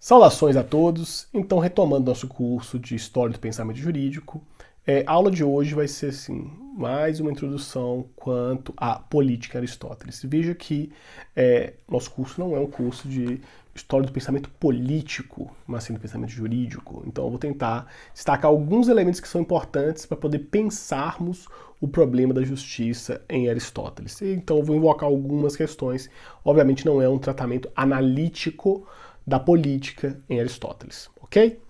Saudações a todos! Então, retomando nosso curso de História do Pensamento Jurídico, a aula de hoje vai ser assim, mais uma introdução quanto à política Aristóteles. Veja que nosso curso não é um curso de História do Pensamento Político, mas sim do pensamento jurídico. Então eu vou tentar destacar alguns elementos que são importantes para poder pensarmos o problema da justiça em Aristóteles. Então eu vou invocar algumas questões. Obviamente não é um tratamento analítico da política em Aristóteles, ok?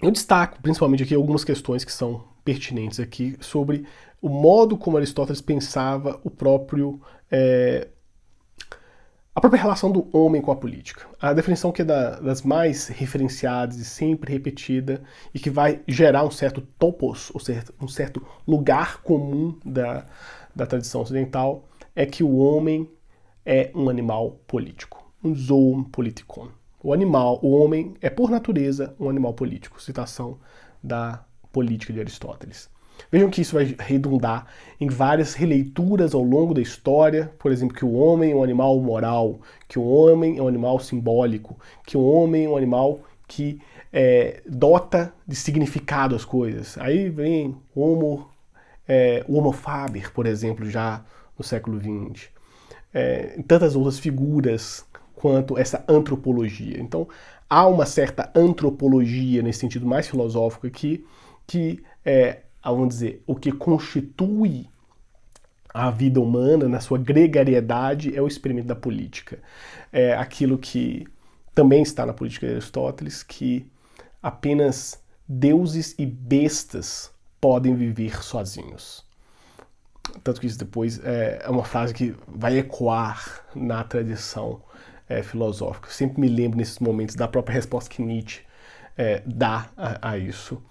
Eu destaco principalmente aqui algumas questões que são pertinentes aqui sobre o modo como Aristóteles pensava a própria relação do homem com a política. A definição que é das mais referenciadas e sempre repetida e que vai gerar um certo topos, ou seja, um certo lugar comum da tradição ocidental, é que o homem é um animal político, um zoon politikon. O homem é por natureza um animal político. Citação da Política de Aristóteles. Vejam que isso vai redundar em várias releituras ao longo da história, por exemplo, que o homem é um animal moral, que o homem é um animal simbólico, que o homem é um animal que dota de significado as coisas. Aí vem o Homo faber, por exemplo, já no século XX. E tantas outras figuras quanto essa antropologia. Então, há uma certa antropologia, nesse sentido mais filosófico aqui, que vamos dizer, o que constitui a vida humana na sua gregariedade é o experimento da política. É aquilo que também está na política de Aristóteles, que apenas deuses e bestas podem viver sozinhos. Tanto que isso depois é uma frase que vai ecoar na tradição filosófica. Eu sempre me lembro nesses momentos da própria resposta que Nietzsche dá a isso.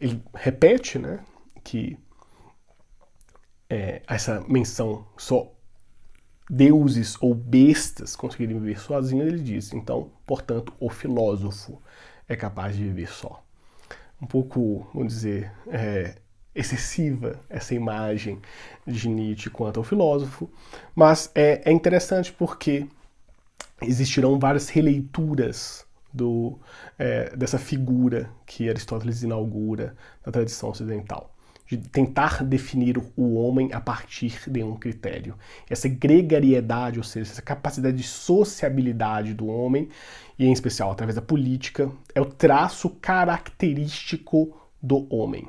Ele repete, né, que essa menção só deuses ou bestas conseguirem viver sozinhos, ele diz, então, portanto, o filósofo é capaz de viver só. Um pouco, vamos dizer, excessiva essa imagem de Nietzsche quanto ao filósofo, mas é interessante porque existirão várias releituras dessa figura que Aristóteles inaugura na tradição ocidental, de tentar definir o homem a partir de um critério. Essa gregariedade, ou seja, essa capacidade de sociabilidade do homem, e em especial através da política, é o traço característico do homem.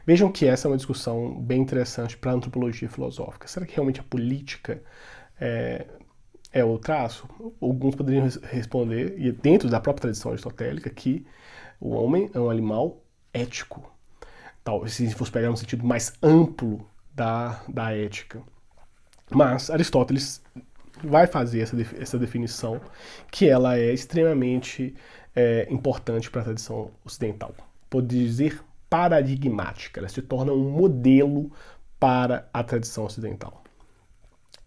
Vejam que essa é uma discussão bem interessante para a antropologia filosófica. Será que realmente a política é o traço? Alguns poderiam responder, e dentro da própria tradição aristotélica, que o homem é um animal ético. Talvez se fosse pegar um sentido mais amplo da ética. Mas Aristóteles vai fazer essa definição, que ela é extremamente importante para a tradição ocidental. Pode dizer paradigmática, ela se torna um modelo para a tradição ocidental.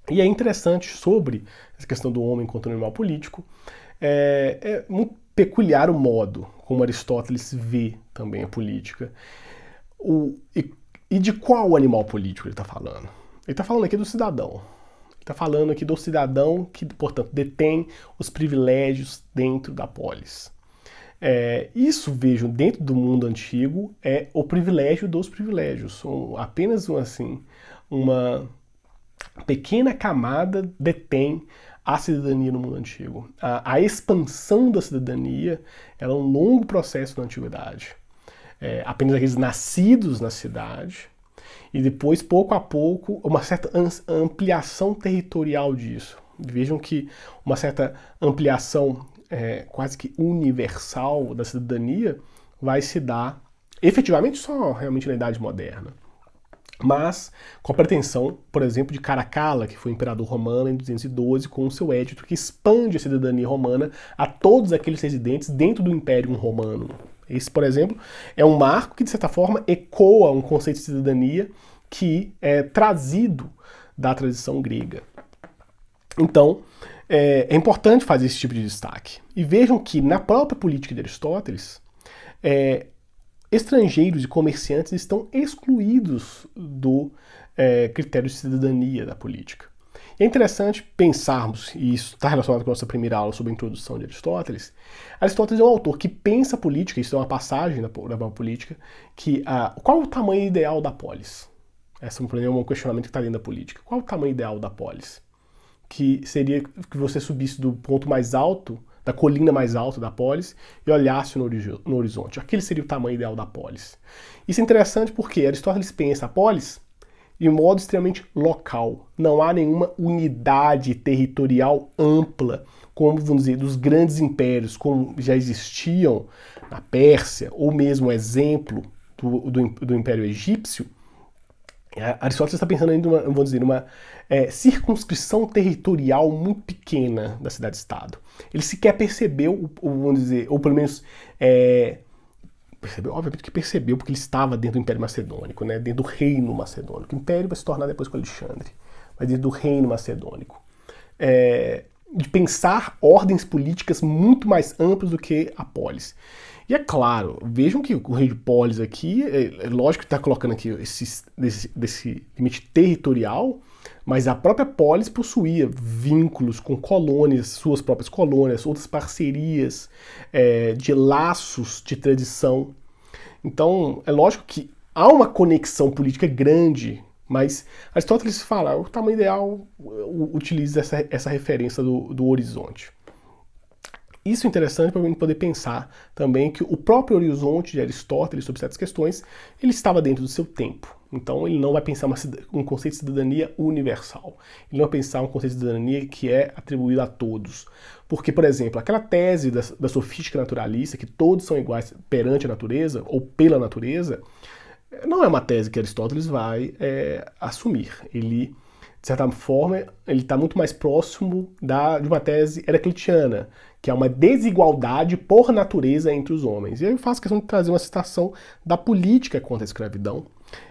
E é interessante sobre essa questão do homem contra o animal político, é muito peculiar o modo como Aristóteles vê também a política. E de qual animal político ele está falando? Ele está falando aqui do cidadão. Ele está falando aqui do cidadão que, portanto, detém os privilégios dentro da polis. Isso, vejo, dentro do mundo antigo, é o privilégio dos privilégios. Apenas uma pequena camada detém a cidadania no mundo antigo. A expansão da cidadania ela é um longo processo na antiguidade. Apenas aqueles nascidos na cidade, e depois, pouco a pouco, uma certa ampliação territorial disso. Vejam que uma certa ampliação quase que universal da cidadania vai se dar efetivamente só realmente na Idade Moderna. Mas com a pretensão, por exemplo, de Caracalla, que foi imperador romano em 212, com o seu édito que expande a cidadania romana a todos aqueles residentes dentro do Império Romano. Esse, por exemplo, é um marco que, de certa forma, ecoa um conceito de cidadania que é trazido da tradição grega. Então, é importante fazer esse tipo de destaque. E vejam que, na própria política de Aristóteles, estrangeiros e comerciantes estão excluídos do critério de cidadania da política. É interessante pensarmos, e isso está relacionado com a nossa primeira aula sobre a introdução de Aristóteles. Aristóteles é um autor que pensa a política, isso é uma passagem da política, que qual é o tamanho ideal da polis? Esse é um questionamento que está dentro da política. Qual é o tamanho ideal da polis? Que seria que você subisse do ponto mais alto, da colina mais alta da polis, e olhasse no horizonte. Aquele seria o tamanho ideal da polis. Isso é interessante porque Aristóteles pensa a polis de um modo extremamente local. Não há nenhuma unidade territorial ampla, como, vamos dizer, dos grandes impérios, como já existiam na Pérsia, ou mesmo exemplo do Império Egípcio. Aristóteles está pensando em uma circunscrição territorial muito pequena da cidade-estado. Ele sequer percebeu, vamos dizer, ou pelo menos percebeu, obviamente que percebeu, porque ele estava dentro do Império Macedônico, né, dentro do Reino Macedônico. O Império vai se tornar depois com Alexandre, mas dentro do Reino Macedônico. De pensar ordens políticas muito mais amplas do que a polis. E é claro, vejam que o rei de polis aqui, é lógico que está colocando aqui desse limite territorial, mas a própria polis possuía vínculos com colônias, suas próprias colônias, outras parcerias, de laços de tradição. Então, é lógico que há uma conexão política grande, mas Aristóteles fala, o tamanho ideal utiliza essa referência do horizonte. Isso é interessante para a gente poder pensar também que o próprio horizonte de Aristóteles sobre certas questões, ele estava dentro do seu tempo. Então ele não vai pensar um conceito de cidadania universal. Ele não vai pensar um conceito de cidadania que é atribuído a todos. Porque, por exemplo, aquela tese da sofística naturalista, que todos são iguais perante a natureza, ou pela natureza, não é uma tese que Aristóteles vai assumir. Ele, de certa forma, ele está muito mais próximo de uma tese heraclitiana, que é uma desigualdade por natureza entre os homens. E aí eu faço questão de trazer uma citação da política contra a escravidão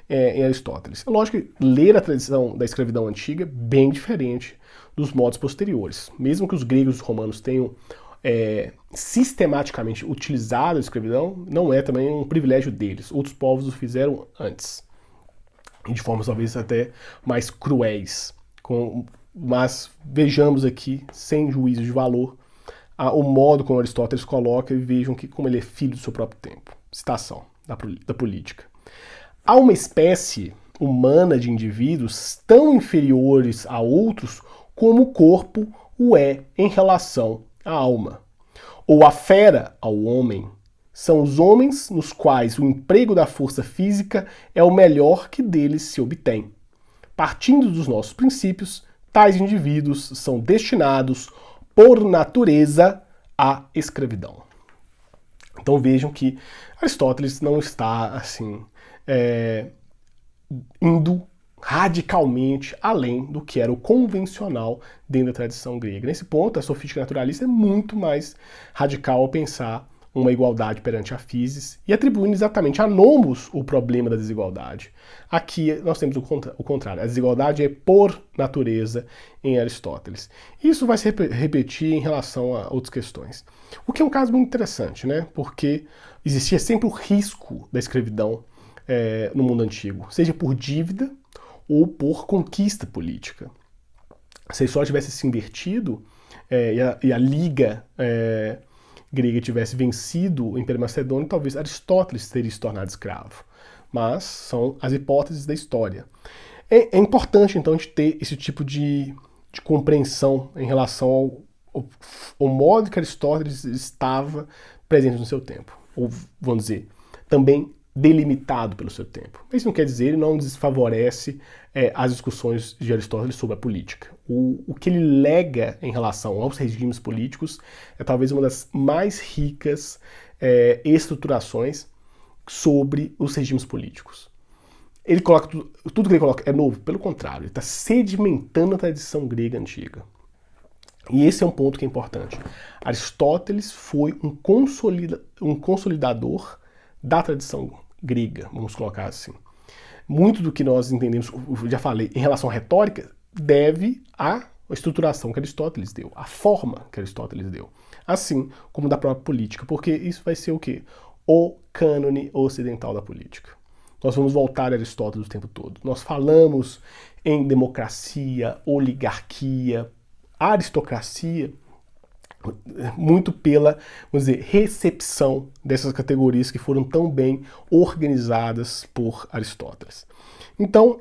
em Aristóteles. É lógico que ler a tradição da escravidão antiga é bem diferente dos modos posteriores. Mesmo que os gregos e os romanos tenham sistematicamente utilizado a escravidão, não é também um privilégio deles. Outros povos o fizeram antes, e de formas talvez até mais cruéis. Mas vejamos aqui, sem juízo de valor, o modo como Aristóteles coloca, e vejam que como ele é filho do seu próprio tempo. Citação da política. Há uma espécie humana de indivíduos tão inferiores a outros como o corpo o é em relação à alma. Ou a fera ao homem. São os homens nos quais o emprego da força física é o melhor que deles se obtém. Partindo dos nossos princípios, tais indivíduos são destinados por natureza à escravidão. Então vejam que Aristóteles não está assim indo radicalmente além do que era o convencional dentro da tradição grega. Nesse ponto, a sofística naturalista é muito mais radical ao pensar uma igualdade perante a physis e atribuindo exatamente a nomos o problema da desigualdade. Aqui nós temos o contrário. A desigualdade é por natureza em Aristóteles. Isso vai se repetir em relação a outras questões. O que é um caso muito interessante, né? Porque existia sempre o risco da escravidão no mundo antigo, seja por dívida ou por conquista política. Se a história tivesse se invertido e a Liga grega tivesse vencido o Império Macedônio, talvez Aristóteles teria se tornado escravo. Mas são as hipóteses da história. É importante, então, a gente ter esse tipo de compreensão em relação ao modo que Aristóteles estava presente no seu tempo. Ou, vamos dizer, também delimitado pelo seu tempo. Isso não quer dizer, ele não desfavorece as discussões de Aristóteles sobre a política. O que ele lega em relação aos regimes políticos é talvez uma das mais ricas estruturações sobre os regimes políticos. Ele coloca tudo que ele coloca é novo, pelo contrário, ele está sedimentando a tradição grega antiga. E esse é um ponto que é importante. Aristóteles foi um consolidador da tradição grega, vamos colocar assim. Muito do que nós entendemos, eu já falei, em relação à retórica, deve à estruturação que Aristóteles deu, à forma que Aristóteles deu, assim como da própria política, porque isso vai ser o quê? O cânone ocidental da política. nós vamos voltar a Aristóteles o tempo todo. Nós falamos em democracia, oligarquia, aristocracia, muito pela, vamos dizer, recepção dessas categorias que foram tão bem organizadas por Aristóteles. Então,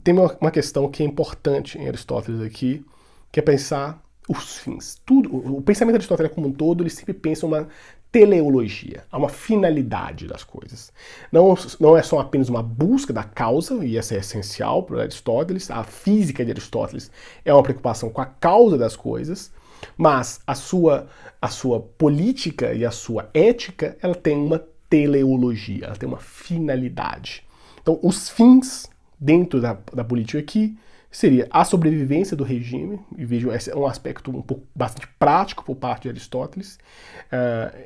tem uma questão que é importante em Aristóteles aqui, que é pensar os fins. O pensamento aristotélico como um todo, ele sempre pensa uma teleologia, há uma finalidade das coisas. Não é só apenas uma busca da causa, e essa é essencial para Aristóteles, a física de Aristóteles é uma preocupação com a causa das coisas, mas a sua política e a sua ética, ela tem uma teleologia, ela tem uma finalidade. Então, os fins dentro da política aqui seria a sobrevivência do regime, e vejo esse é um aspecto um pouco bastante prático por parte de Aristóteles.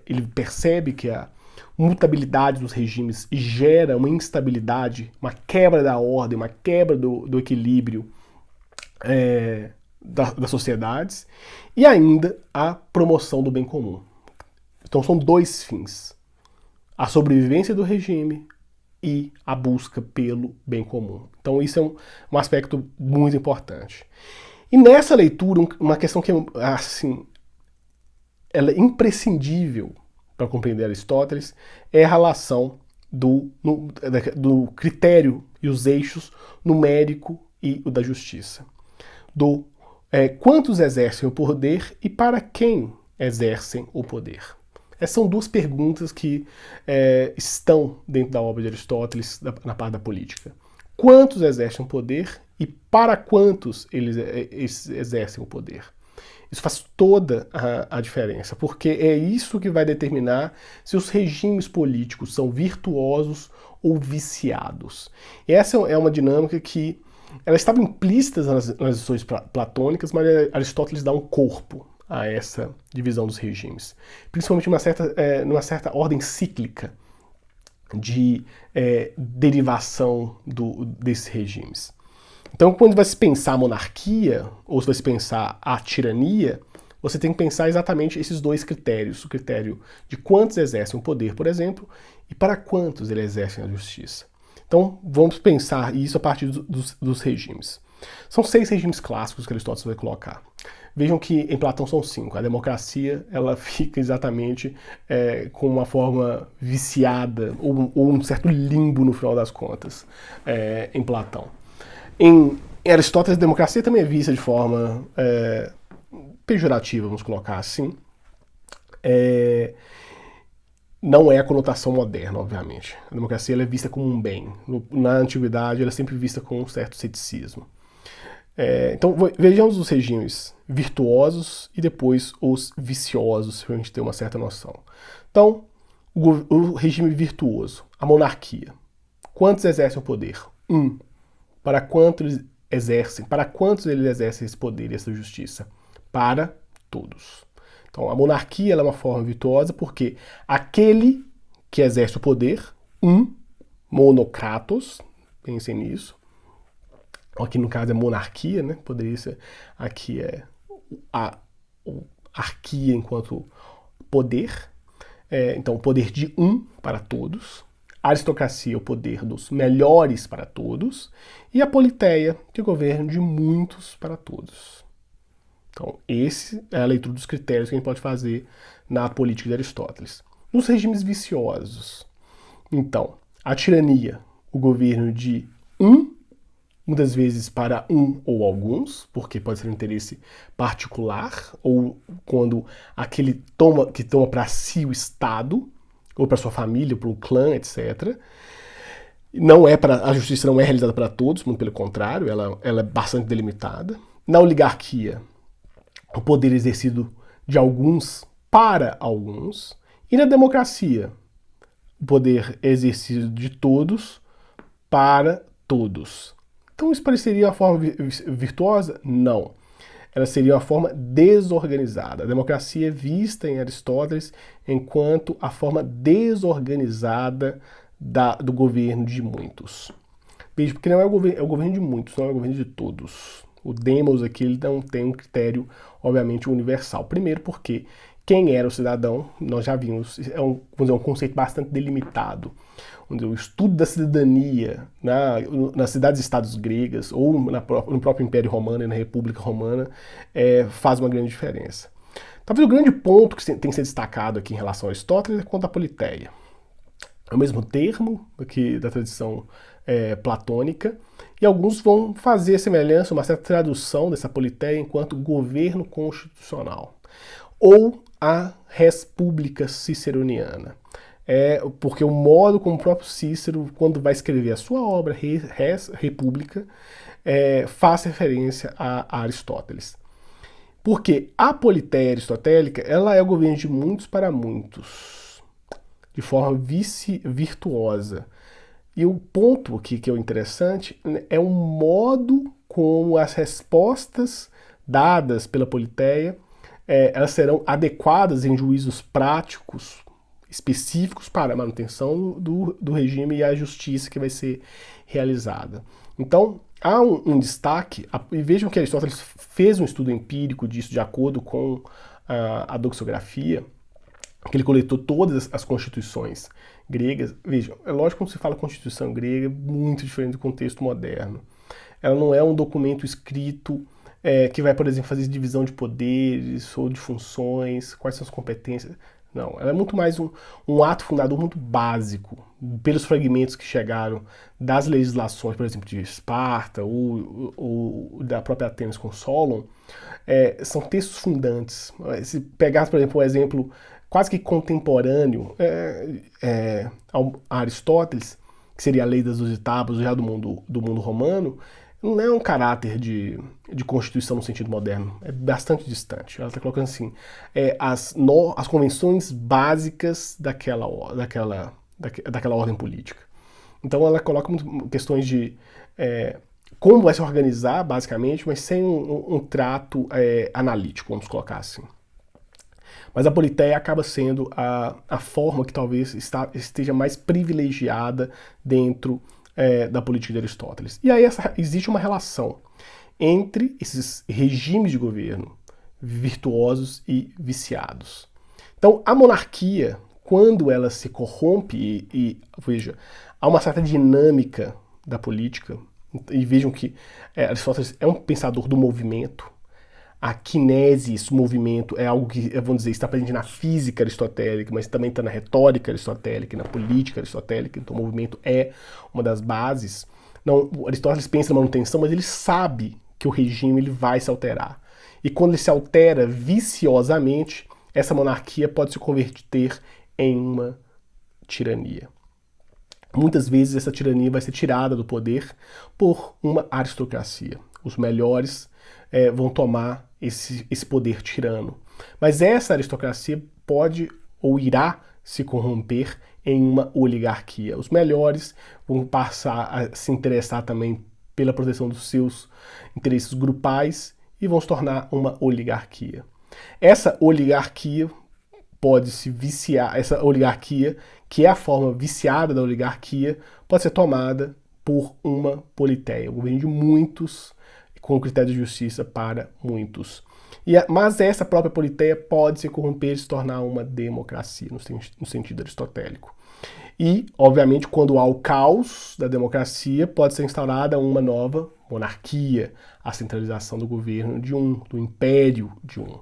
Ele percebe que a mutabilidade dos regimes gera uma instabilidade, uma quebra da ordem, uma quebra do equilíbrio das sociedades, e ainda a promoção do bem comum. Então são dois fins: a sobrevivência do regime e a busca pelo bem comum. Então isso é um aspecto muito importante. E nessa leitura, uma questão que assim, ela é imprescindível para compreender Aristóteles é a relação do critério e os eixos numérico e o da justiça. Quantos exercem o poder e para quem exercem o poder? Essas são duas perguntas que estão dentro da obra de Aristóteles na parte da política. Quantos exercem o poder e para quantos eles exercem o poder? Isso faz toda a diferença, porque é isso que vai determinar se os regimes políticos são virtuosos ou viciados. E essa é uma dinâmica que ela estava implícita nas lições platônicas, mas Aristóteles dá um corpo a essa divisão dos regimes, principalmente numa certa ordem cíclica de derivação desses regimes. Então, quando vai se pensar a monarquia, ou se vai se pensar a tirania, você tem que pensar exatamente esses dois critérios, o critério de quantos exercem o poder, por exemplo, e para quantos eles exercem a justiça. Então, vamos pensar isso a partir dos regimes. São 6 regimes clássicos que Aristóteles vai colocar. Vejam que em Platão são 5. A democracia, ela fica exatamente com uma forma viciada, ou um certo limbo no final das contas, em Platão. Em Aristóteles, a democracia também é vista de forma pejorativa, vamos colocar assim. Não é a conotação moderna, obviamente. A democracia ela é vista como um bem. Na antiguidade, ela é sempre vista com um certo ceticismo. Então, vejamos os regimes virtuosos e depois os viciosos, para a gente ter uma certa noção. Então, o regime virtuoso, a monarquia. Quantos exercem o poder? 1. Para quantos eles exercem esse poder e essa justiça? Para todos. Então, a monarquia ela é uma forma virtuosa porque aquele que exerce o poder, monokratos, pensem nisso. Aqui no caso é monarquia, né? Poderia ser, aqui a arquia enquanto poder. Então, o poder de para todos. A aristocracia é o poder dos melhores para todos. E a politeia, que é o governo de muitos para todos. Então, esse é a leitura dos critérios que a gente pode fazer na política de Aristóteles. Nos regimes viciosos, então, a tirania, o governo de muitas vezes para ou alguns, porque pode ser um interesse particular, ou quando aquele que toma para si o Estado, ou para sua família, para um clã, etc. A justiça não é realizada para todos, muito pelo contrário, ela é bastante delimitada. Na oligarquia, o poder exercido de alguns para alguns. E na democracia, o poder é exercido de todos para todos. Então isso pareceria uma forma virtuosa? Não. Ela seria uma forma desorganizada. A democracia é vista em Aristóteles enquanto a forma desorganizada do governo de muitos. Veja, porque não é o governo de muitos, não é o governo de todos. O demos aqui ele não tem um critério, obviamente, universal. Primeiro porque quem era o cidadão, nós já vimos, vamos dizer, um conceito bastante delimitado. O estudo da cidadania nas cidades-estados gregas ou no próprio Império Romano e na República Romana faz uma grande diferença. Talvez o grande ponto que tem que ser destacado aqui em relação a Aristóteles é quanto à Politeia. É o mesmo termo aqui da tradição platônica, e alguns vão fazer semelhança, uma certa tradução dessa Politeia enquanto governo constitucional, ou a res publica ciceroniana. Porque o modo como o próprio Cícero, quando vai escrever a sua obra, Res República, faz referência a Aristóteles. Porque a Politeia aristotélica, ela é o governo de muitos para muitos, de forma virtuosa. E o ponto aqui que é o interessante é o modo como as respostas dadas pela Politeia elas serão adequadas em juízos práticos específicos para a manutenção do regime e a justiça que vai ser realizada. Então, há um destaque, e vejam que Aristóteles fez um estudo empírico disso de acordo com a doxografia, que ele coletou todas as constituições gregas. Vejam, é lógico que quando se fala constituição grega, é muito diferente do contexto moderno. Ela não é um documento escrito que vai, por exemplo, fazer divisão de poderes ou de funções, quais são as competências. Não, ela é muito mais um ato fundador muito básico, pelos fragmentos que chegaram das legislações, por exemplo, de Esparta ou da própria Atenas com Solon, são textos fundantes. Se pegasse, por exemplo, um exemplo quase que contemporâneo a Aristóteles, que seria a lei das 12 tábuas já do mundo romano, não é um caráter de constituição no sentido moderno, é bastante distante. Ela está colocando assim, as convenções básicas daquela ordem política. Então ela coloca questões de como vai se organizar, basicamente, mas sem um trato analítico, vamos colocar assim. Mas a Politeia acaba sendo a forma que talvez esteja mais privilegiada dentro da política de Aristóteles. E aí existe uma relação entre esses regimes de governo virtuosos e viciados. Então, a monarquia, quando ela se corrompe, veja, há uma certa dinâmica da política, e vejam que Aristóteles é um pensador do movimento. A kinese, esse movimento, é algo que, vamos dizer, está presente na física aristotélica, mas também está na retórica aristotélica e na política aristotélica. Então o movimento é uma das bases. Não, Aristóteles pensa na manutenção, mas ele sabe que o regime ele vai se alterar. E quando ele se altera viciosamente, essa monarquia pode se converter em uma tirania. Muitas vezes essa tirania vai ser tirada do poder por uma aristocracia. Os melhores vão tomar esse poder tirano. Mas essa aristocracia pode ou irá se corromper em uma oligarquia. Os melhores vão passar a se interessar também pela proteção dos seus interesses grupais e vão se tornar uma oligarquia. Essa oligarquia pode se viciar, essa oligarquia, que é a forma viciada da oligarquia, pode ser tomada por uma politeia, um governo de muitos, com critério de justiça para muitos. Mas essa própria politeia pode se corromper e se tornar uma democracia, no sentido aristotélico. E, obviamente, quando há o caos da democracia, pode ser instaurada uma nova monarquia, a centralização do governo do império de um.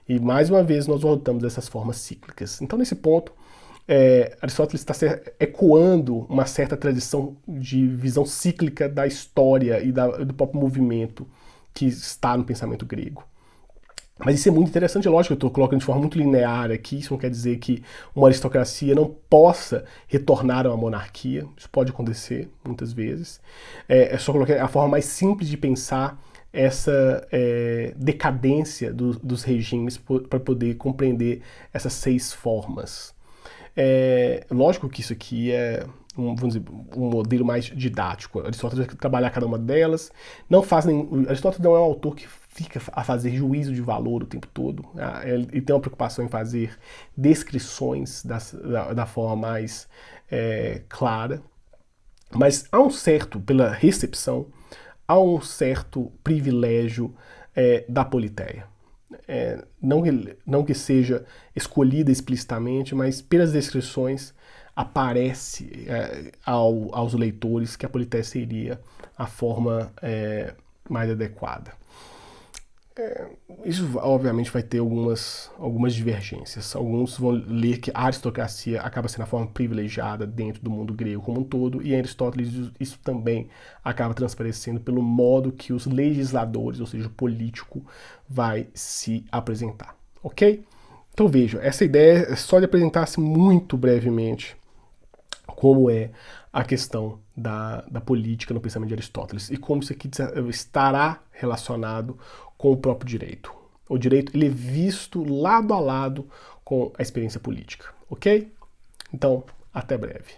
E, mais uma vez, nós voltamos a essas formas cíclicas. Então, nesse ponto, Aristóteles está ecoando uma certa tradição de visão cíclica da história e do próprio movimento que está no pensamento grego. Mas isso é muito interessante, lógico, eu estou colocando de forma muito linear aqui, isso não quer dizer que uma aristocracia não possa retornar a uma monarquia, isso pode acontecer muitas vezes. Só colocar a forma mais simples de pensar essa decadência dos regimes para poder compreender essas 6 formas. Lógico que isso aqui é vamos dizer, um modelo mais didático. Aristóteles vai trabalhar cada uma delas. Aristóteles não é um autor que fica a fazer juízo de valor o tempo todo. Ele tem uma preocupação em fazer descrições da forma mais clara. Mas há um certo, pela recepção, há um certo privilégio da politeia. não que seja escolhida explicitamente, mas pelas descrições aparece aos leitores que a politeia seria a forma mais adequada. Isso obviamente vai ter algumas divergências. Alguns vão ler que a aristocracia acaba sendo a forma privilegiada dentro do mundo grego como um todo, e em Aristóteles isso também acaba transparecendo pelo modo que os legisladores, ou seja, o político, vai se apresentar. Ok? Então veja, essa ideia é só de apresentar-se muito brevemente como é a questão da política no pensamento de Aristóteles e como isso aqui estará relacionado com o próprio direito. O direito ele é visto lado a lado com a experiência política, ok? Então, até breve.